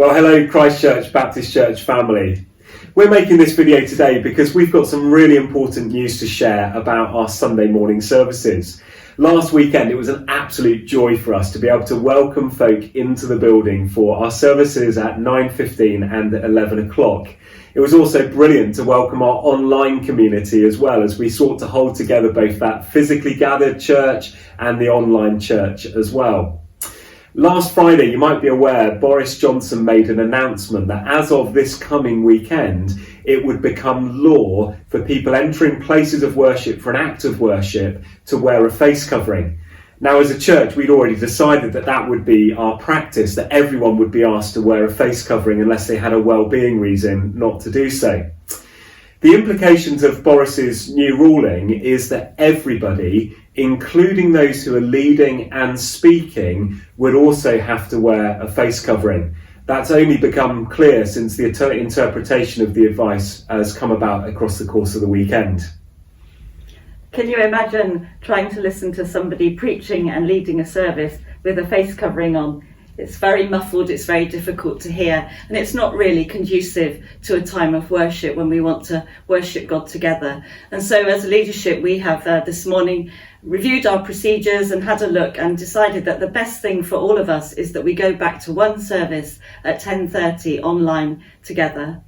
Well, hello Christchurch Baptist Church family. We're making this video today because we've got some really important news to share about our Sunday morning services. Last weekend it was an absolute joy for us to be able to welcome folk into the building for our services at 9:15 and 11 o'clock. It was also brilliant to welcome our online community as well, as we sought to hold together both that physically gathered church and the online church as well. Last Friday, you might be aware, Boris Johnson made an announcement that as of this coming weekend, it would become law for people entering places of worship for an act of worship to wear a face covering. Now, as a church, we'd already decided that that would be our practice, that everyone would be asked to wear a face covering unless they had a well-being reason not to do so. The implications of Boris's new ruling is that everybody, including those who are leading and speaking, would also have to wear a face covering. That's only become clear since the interpretation of the advice has come about across the course of the weekend. Can you imagine trying to listen to somebody preaching and leading a service with a face covering on? It's very muffled, it's very difficult to hear, and it's not really conducive to a time of worship when we want to worship God together. And so as a leadership, we have this morning reviewed our procedures and had a look and decided that the best thing for all of us is that we go back to one service at 10:30 online together.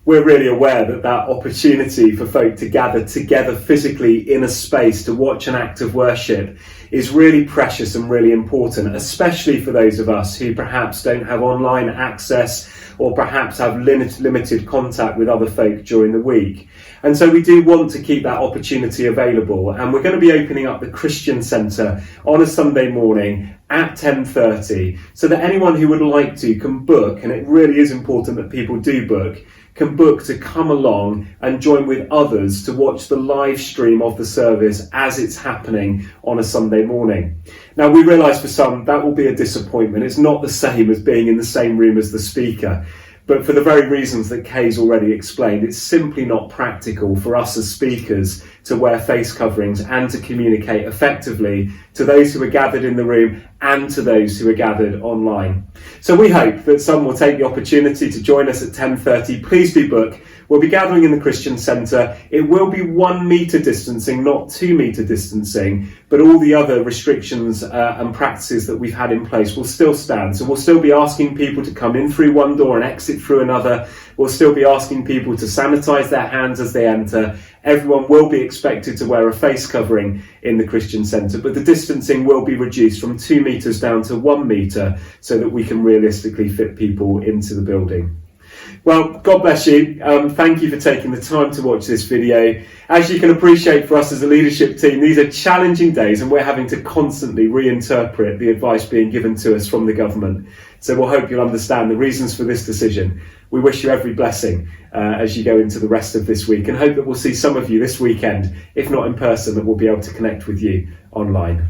We're really aware that that opportunity for folk to gather together physically in a space to watch an act of worship is really precious and really important, especially for those of us who perhaps don't have online access or perhaps have limited contact with other folk during the week. And so we do want to keep that opportunity available, and we're going to be opening up the Christian Centre on a Sunday morning at 10:30 so that anyone who would like to can book, and it really is important that people do book, can book to come along and join with others to watch the live stream of the service as it's happening on a Sunday morning. Now, we realise for some that will be a disappointment. It's not the same as being in the same room as the speaker. But for the very reasons that Kay's already explained, it's simply not practical for us as speakers to wear face coverings and to communicate effectively to those who are gathered in the room and to those who are gathered online. So we hope that some will take the opportunity to join us at 10:30. Please do book. We'll be gathering in the Christian Centre. It will be 1 metre distancing, not 2 metre distancing, but all the other restrictions and practices that we've had in place will still stand. So we'll still be asking people to come in through one door and exit through another. We'll still be asking people to sanitise their hands as they enter. Everyone will be expected to wear a face covering in the Christian Centre, but the distancing will be reduced from 2 metres down to 1 metre so that we can realistically fit people into the building. Well, God bless you. Thank you for taking the time to watch this video. As you can appreciate, for us as a leadership team, these are challenging days and we're having to constantly reinterpret the advice being given to us from the government. So we'll hope you'll understand the reasons for this decision. We wish you every blessing as you go into the rest of this week, and hope that we'll see some of you this weekend, if not in person, that we'll be able to connect with you online.